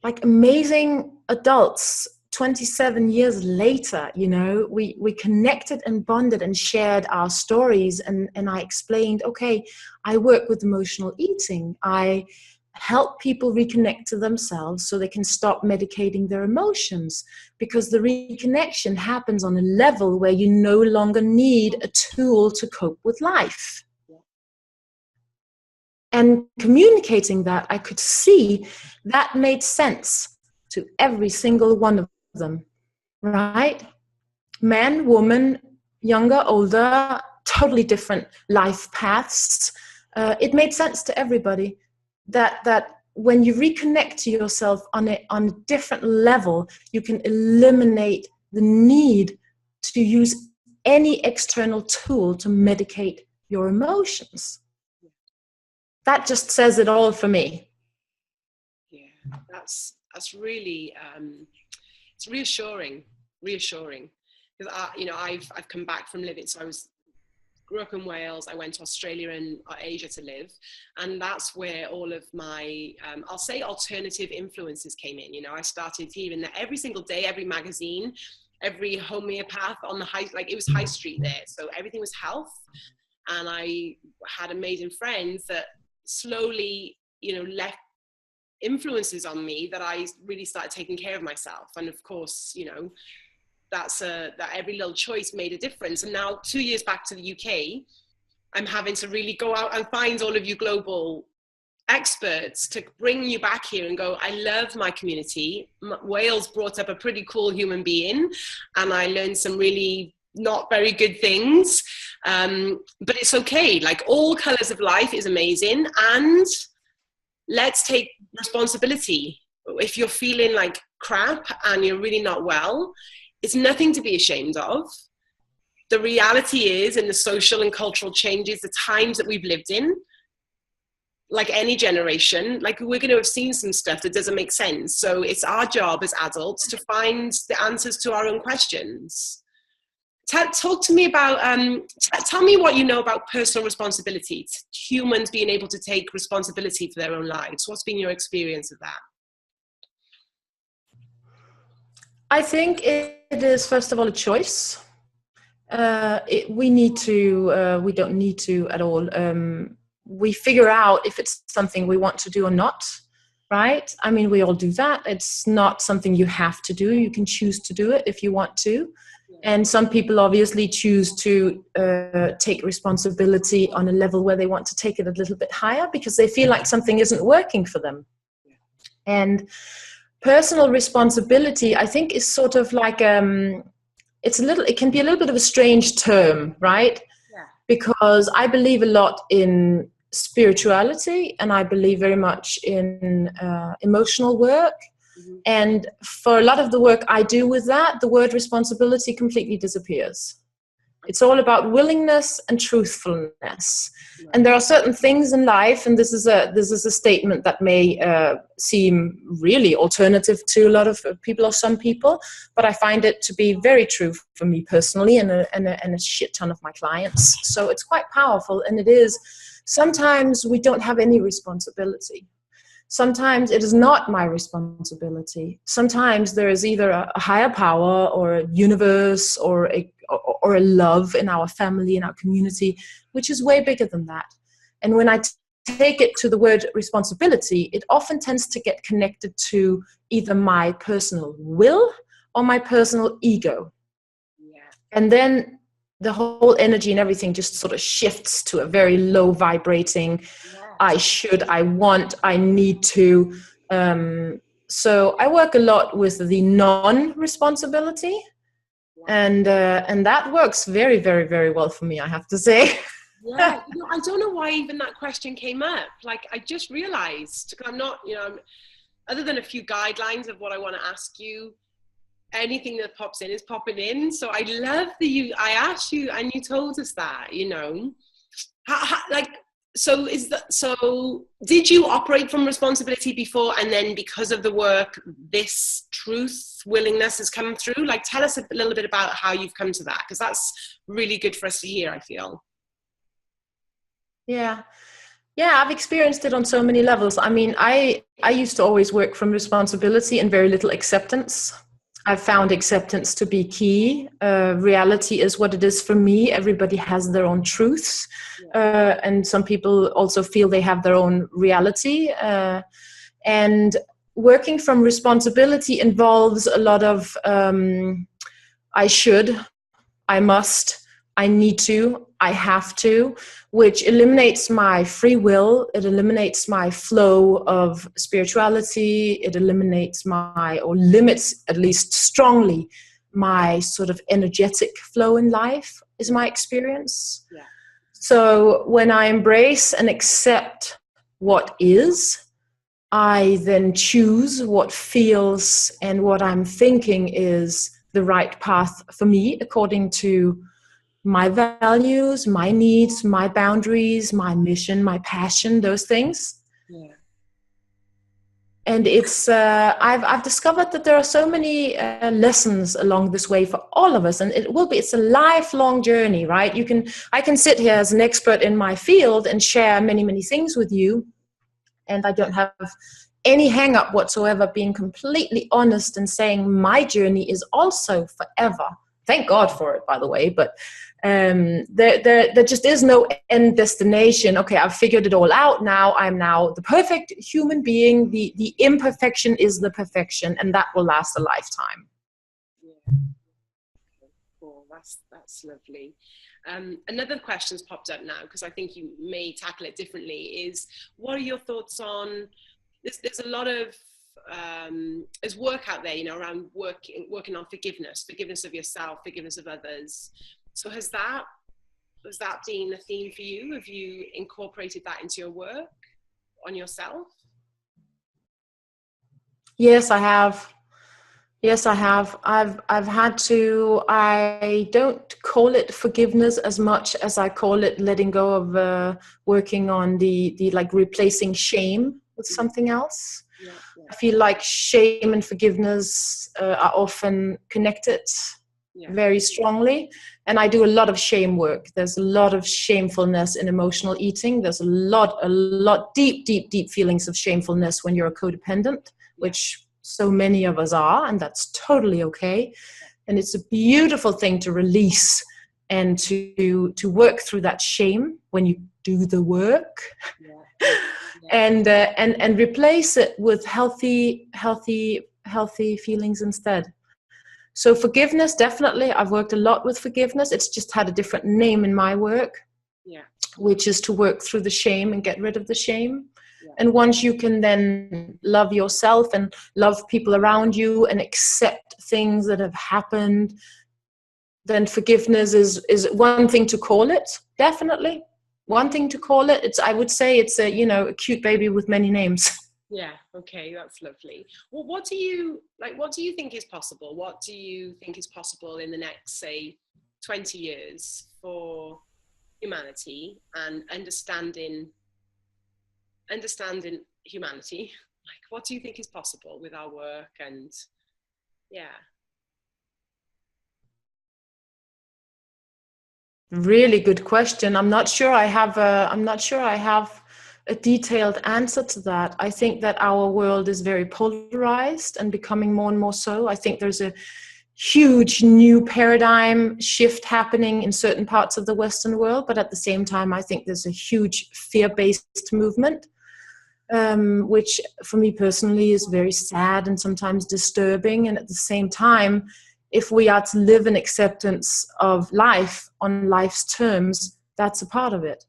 like amazing adults 27 years later. We connected and bonded and shared our stories, and I explained, okay, I work with emotional eating. I help people reconnect to themselves so they can stop medicating their emotions, because the reconnection happens on a level where you no longer need a tool to cope with life. And communicating that, I could see that made sense to every single one of them, right? Man, woman, younger, older, totally different life paths. It made sense to everybody that when you reconnect to yourself on a different level, you can eliminate the need to use any external tool to medicate your emotions. That just says it all for me.
Yeah, that's really it's reassuring because I've come back from living. So grew up in Wales. I went to Australia and Asia to live, and that's where all of my I'll say alternative influences came in. I started hearing that every single day, every magazine, every homeopath on the it was high street there, so everything was health. And I had amazing friends that slowly left influences on me, that I really started taking care of myself. And of course, that every little choice made a difference. And now 2 years back to the UK, I'm having to really go out and find all of you global experts to bring you back here and go, I love my community. Wales brought up a pretty cool human being, and I learned some really not very good things, but it's okay. Like, all colors of life is amazing, and let's take responsibility. If you're feeling like crap and you're really not well, it's nothing to be ashamed of. The reality is, in the social and cultural changes, the times that we've lived in, like any generation, like we're going to have seen some stuff that doesn't make sense. So it's our job as adults to find the answers to our own questions. Talk to me about, tell me what you know about personal responsibility, humans being able to take responsibility for their own lives. What's been your experience of that?
I think it is, first of all, a choice. We don't need to at all. We figure out if it's something we want to do or not, right? I mean, we all do that. It's not something you have to do. You can choose to do it if you want to. And some people obviously choose to take responsibility on a level where they want to take it a little bit higher because they feel like something isn't working for them. And personal responsibility, I think, is sort of like, it can be a little bit of a strange term, right? Yeah. Because I believe a lot in spirituality, and I believe very much in emotional work. Mm-hmm. And for a lot of the work I do with that, the word responsibility completely disappears. It's all about willingness and truthfulness. Right. And there are certain things in life, and this is a statement that may seem really alternative to a lot of people or some people, but I find it to be very true for me personally and a shit ton of my clients. So it's quite powerful, and it is, sometimes we don't have any responsibility. Sometimes it is not my responsibility. Sometimes there is either a higher power or a universe or a love in our family, in our community, which is way bigger than that. And when I take it to the word responsibility, it often tends to get connected to either my personal will or my personal ego. Yeah. And then the whole energy and everything just sort of shifts to a very low vibrating, I should, I want, I need to. So I work a lot with the non-responsibility, and that works very, very, very well for me, I have to say.
Yeah, I don't know why even that question came up. Like, I just realized, I'm not, other than a few guidelines of what I want to ask you, anything that pops in is popping in. So I love that I asked you and you told us that, So did you operate from responsibility before, and then because of the work, this truth, willingness has come through? Like, tell us a little bit about how you've come to that, because that's really good for us to hear, I feel.
Yeah, I've experienced it on so many levels. I mean, I used to always work from responsibility and very little acceptance. I've found acceptance to be key. Reality is what it is for me. Everybody has their own truths. And some people also feel they have their own reality. And working from responsibility involves a lot of I should, I must, I need to, I have to, which eliminates my free will. It eliminates my flow of spirituality. It eliminates or limits, at least strongly, my sort of energetic flow in life, is my experience. Yeah. So when I embrace and accept what is, I then choose what feels and what I'm thinking is the right path for me according to my values, my needs, my boundaries, my mission, my passion, those things. Yeah. And it's I've discovered that there are so many lessons along this way for all of us, and it's a lifelong journey, right? I can sit here as an expert in my field and share many, many things with you, and I don't have any hang up whatsoever being completely honest and saying my journey is also forever. Thank God for it, by the way, but there just is no end destination. Okay, I've figured it all out now. I'm now the perfect human being. The imperfection is the perfection, and that will last a lifetime.
Yeah. Cool. That's lovely. Another question's popped up now, because I think you may tackle it differently, is what are your thoughts on this? There's a lot of there's work out there, around working on forgiveness of yourself, forgiveness of others. So has that been a theme for you? Have you incorporated that into your work on yourself?
Yes, I have. Yes, I have. I've had to. I don't call it forgiveness as much as I call it letting go of working on the like replacing shame with something else.
Yeah, yeah,
I feel like shame and forgiveness are often connected
yeah,
very strongly, and I do a lot of shame work. There's a lot of shamefulness in emotional eating. There's a lot deep feelings of shamefulness when you're a codependent, which so many of us are, and that's totally okay. And it's a beautiful thing to release and to work through that shame when you do the work.
yeah, yeah.
And replace it with healthy feelings instead. So forgiveness, definitely. I've worked a lot with forgiveness. It's just had a different name in my work,
Yeah.
which is to work through the shame and get rid of the shame.
Yeah.
And once you can then love yourself and love people around you and accept things that have happened, then forgiveness is one thing to call it, definitely. One thing to call it. I would say it's a cute baby with many names.
Yeah. Okay. That's lovely. Well, what do you think is possible? What do you think is possible in the next, say, 20 years for humanity and understanding humanity? Like, what do you think is possible with our work? And yeah.
Really good question. I'm not sure I have a detailed answer to that. I think that our world is very polarized and becoming more and more so. I think there's a huge new paradigm shift happening in certain parts of the Western world, but at the same time, I think there's a huge fear-based movement, which for me personally is very sad and sometimes disturbing. And at the same time, if we are to live in acceptance of life on life's terms, that's a part of it.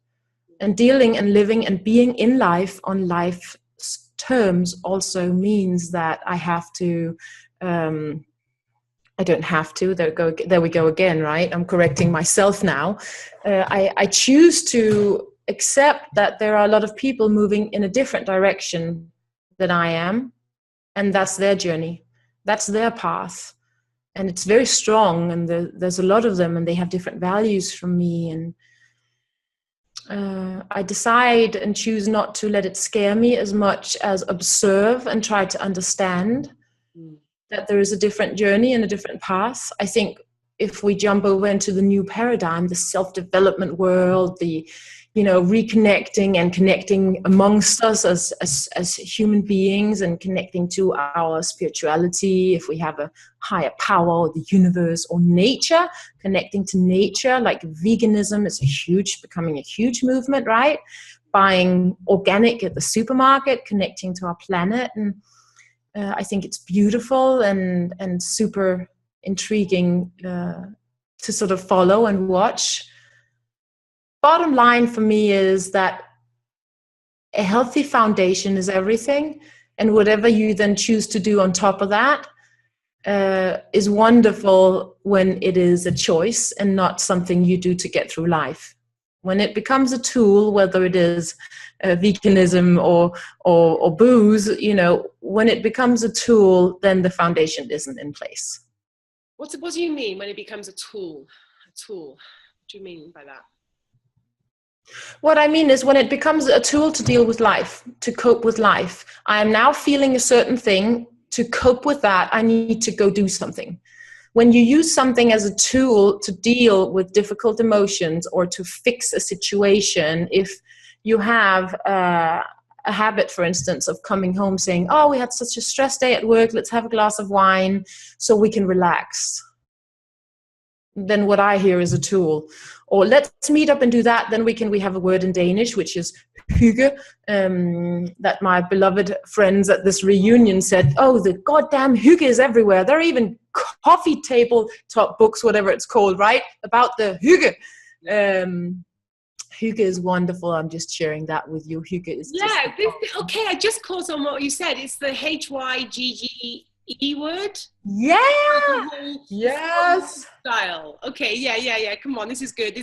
And dealing and living and being in life on life's terms also means that I have to, I don't have to, there we go again, right? I'm correcting myself now. I choose to accept that there are a lot of people moving in a different direction than I am, and that's their journey. That's their path. And it's very strong, and there's a lot of them, and they have different values from me. And I decide and choose not to let it scare me as much as observe and try to understand that there is a different journey and a different path. I think if we jump over into the new paradigm, the self-development world, the reconnecting and connecting amongst us as human beings and connecting to our spirituality, if we have a higher power or the universe or nature, connecting to nature, like veganism is becoming a huge movement, right? Buying organic at the supermarket, connecting to our planet. And I think it's beautiful and super intriguing to sort of follow and watch. Bottom line for me is that a healthy foundation is everything, and whatever you then choose to do on top of that is wonderful when it is a choice and not something you do to get through life. When it becomes a tool, whether it is veganism or booze, when it becomes a tool, then the foundation isn't in place.
What do you mean when it becomes a tool? A tool. What do you mean by that?
What I mean is when it becomes a tool to deal with life, to cope with life. I am now feeling a certain thing. To cope with that, I need to go do something. When you use something as a tool to deal with difficult emotions or to fix a situation, if you have a habit, for instance, of coming home saying, oh, we had such a stress day at work, let's have a glass of wine so we can relax. Then what I hear is a tool. Or let's meet up and do that. Then we have a word in Danish, which is hygge, that my beloved friends at this reunion said, oh, the goddamn hygge is everywhere. There are even coffee table top books, whatever it's called, right? About the hygge. Hygge is wonderful. I'm just sharing that with you. Hygge is
okay, I just caught on what you said. It's the HYGGE word.
Yeah. Yes.
Style. Okay. Yeah. Come on. This is good.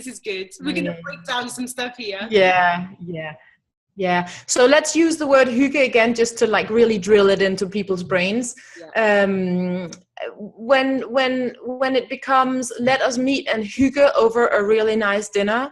We're going to break down some stuff here.
Yeah. So let's use the word hygge again, just to like really drill it into people's brains. when it becomes, let us meet and hygge over a really nice dinner,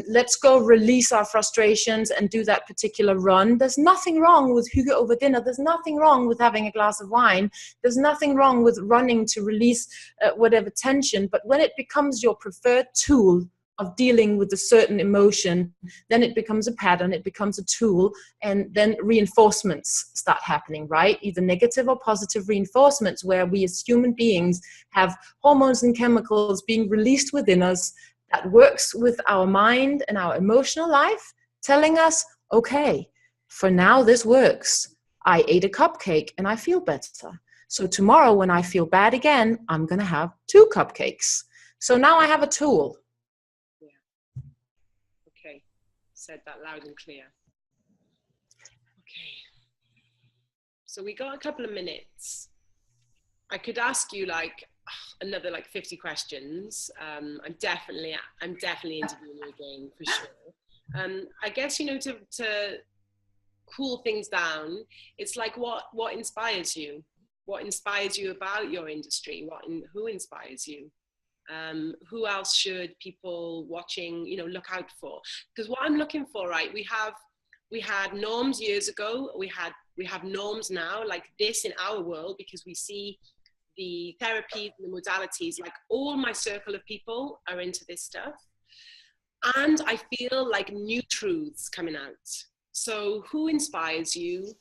let's go release our frustrations and do that particular run. There's nothing wrong with hygge over dinner. There's nothing wrong with having a glass of wine. There's nothing wrong with running to release whatever tension. But when it becomes your preferred tool of dealing with a certain emotion, then it becomes a pattern, it becomes a tool, and then reinforcements start happening, right? Either negative or positive reinforcements, where we as human beings have hormones and chemicals being released within us that works with our mind and our emotional life, telling us, okay, for now this works. I ate a cupcake and I feel better. So tomorrow when I feel bad again, I'm gonna have 2 cupcakes. So now I have a tool.
Okay, said that loud and clear. Okay, so we got a couple of minutes. I could ask you like another like 50 questions. I'm definitely interviewing you again for sure. I guess, you know, to cool things down, it's like what inspires you? What inspires you about your industry? Who inspires you? Who else should people watching, you know, look out for? Because what I'm looking for, right, we had norms years ago, we have norms now like this in our world, because we see the therapies and the modalities, like all my circle of people are into this stuff, and I feel like new truths coming out. So who inspires you?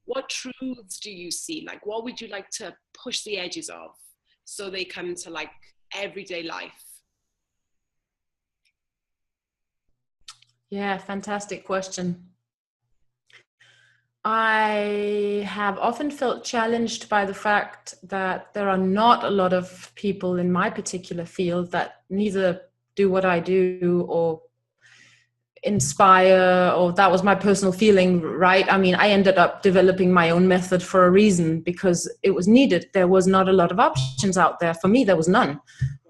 What truths do you see? Like, what would you like to push the edges of so they come to like everyday life?
Yeah, fantastic question. I have often felt challenged by the fact that there are not a lot of people in my particular field that neither do what I do or inspire, or that was my personal feeling, right? I mean, I ended up developing my own method for a reason, because it was needed. There was not a lot of options out there. For me, there was none.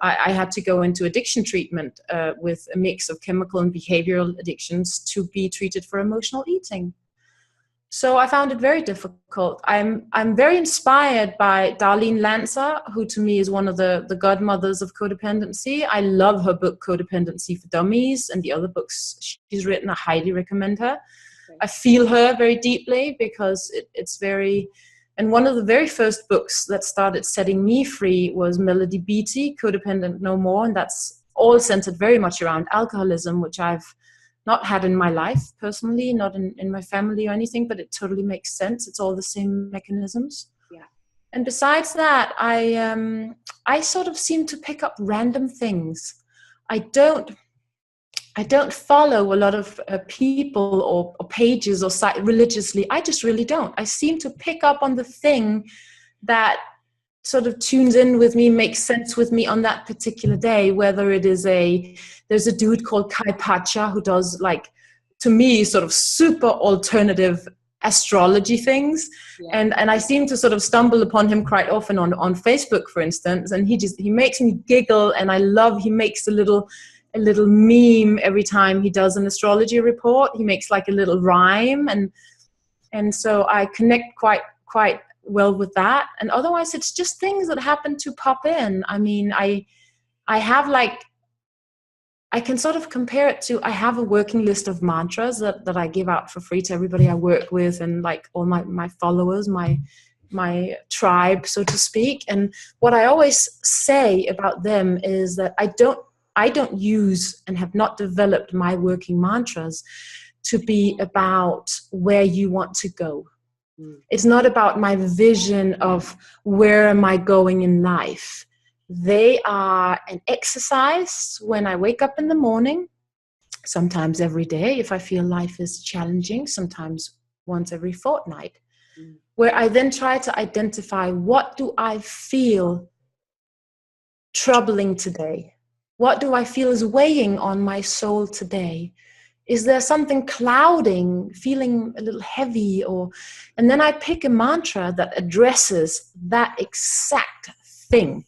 I had to go into addiction treatment with a mix of chemical and behavioral addictions to be treated for emotional eating. So I found it very difficult. I'm very inspired by Darlene Lancer, who to me is one of the godmothers of codependency. I love her book, Codependency for Dummies, and the other books she's written. I highly recommend her. Okay. I feel her very deeply because it's very... And one of the very first books that started setting me free was Melody Beattie, Codependent No More, and that's all centered very much around alcoholism, which I've not had in my life personally, not in my family or anything, but it totally makes sense. It's all the same mechanisms. Yeah. And besides that, I sort of seem to pick up random things. I don't follow a lot of people or pages or religiously. I just really don't. I seem to pick up on the thing that sort of tunes in with me, makes sense with me on that particular day, whether it is there's a dude called Kai Pacha who does, like, to me, sort of super alternative astrology things. Yeah. And I seem to sort of stumble upon him quite often on Facebook, for instance, and he makes me giggle, and he makes a little meme every time he does an astrology report. He makes like a little rhyme, and so I connect quite well with that. And otherwise it's just things that happen to pop in. I mean, I have, like, I can sort of compare it to, I have a working list of mantras that I give out for free to everybody I work with, and like all my followers, my tribe, so to speak. And what I always say about them is that I don't use and have not developed my working mantras to be about where you want to go. It's not about my vision of where am I going in life. They are an exercise when I wake up in the morning, sometimes every day if I feel life is challenging, sometimes once every fortnight, where I then try to identify, what do I feel troubling today? What do I feel is weighing on my soul today? Is there something clouding, feeling a little heavy? And then I pick a mantra that addresses that exact thing.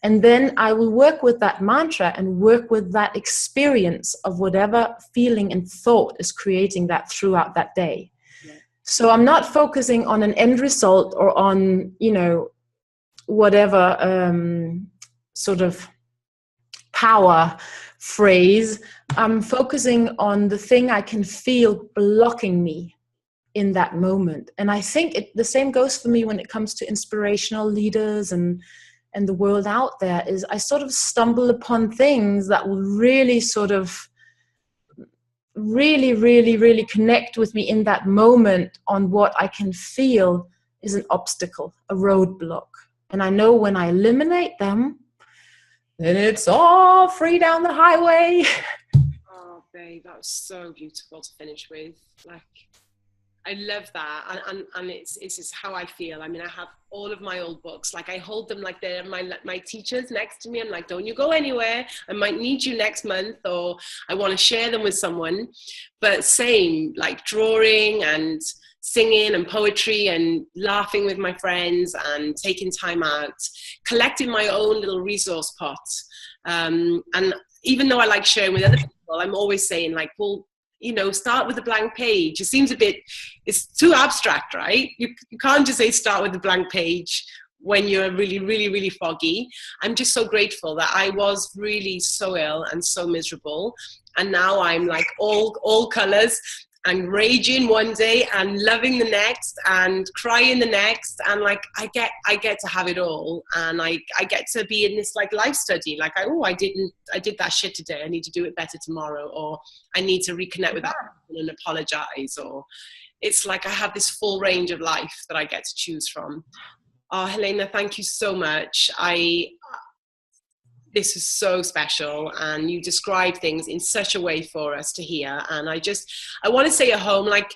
And then I will work with that mantra and work with that experience of whatever feeling and thought is creating that throughout that day. Yeah. So I'm not focusing on an end result or on, whatever sort of power phrase, I'm focusing on the thing I can feel blocking me in that moment. And I think the same goes for me when it comes to inspirational leaders and the world out there, is I sort of stumble upon things that will really sort of really connect with me in that moment on what I can feel is an obstacle, a roadblock. And I know when I eliminate them, then it's all free down the highway.
Oh, babe, that was so beautiful to finish with. Like, I love that, and it's just how I feel. I mean, I have all of my old books. Like, I hold them like they're my teachers next to me. I'm like, don't you go anywhere. I might need you next month, or I want to share them with someone. But same, like drawing and singing and poetry and laughing with my friends and taking time out, collecting my own little resource pot. And even though I like sharing with other people, I'm always saying, like, well, you know, start with a blank page. It seems it's too abstract, right? You can't just say start with a blank page when you're really foggy. I'm just so grateful that I was really so ill and so miserable. And now I'm like all colors, and raging one day and loving the next and crying the next. And like, I get to have it all. And I get to be in this like life study. Like, I did that shit today. I need to do it better tomorrow, or I need to reconnect with that person and apologize. Or it's like, I have this full range of life that I get to choose from. Oh, Helena, thank you so much. This is so special, and you describe things in such a way for us to hear. And I want to say at home, like,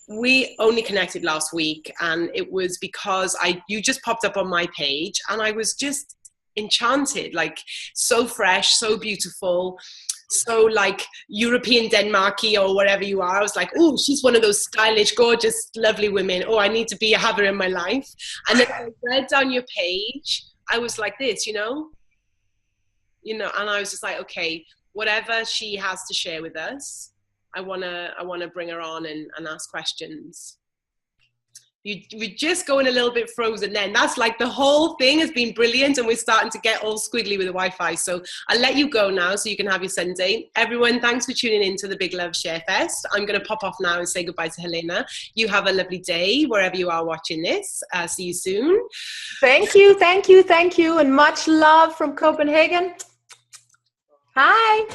we only connected last week, and it was because you just popped up on my page, and I was just enchanted, like, so fresh, so beautiful, so like European Denmarky or whatever you are. I was like, oh, she's one of those stylish, gorgeous, lovely women. Oh, I need to have her in my life. And then I read down your page, I was like this, you know, and I was just like, okay, whatever she has to share with us, I wanna bring her on and ask questions. We're just going a little bit frozen then. That's like, the whole thing has been brilliant, and we're starting to get all squiggly with the Wi-Fi. So I'll let you go now so you can have your Sunday. Everyone, thanks for tuning in to the Big Love Share Fest. I'm going to pop off now and say goodbye to Helena. You have a lovely day wherever you are watching this. See you soon.
Thank you. And much love from Copenhagen. Hi.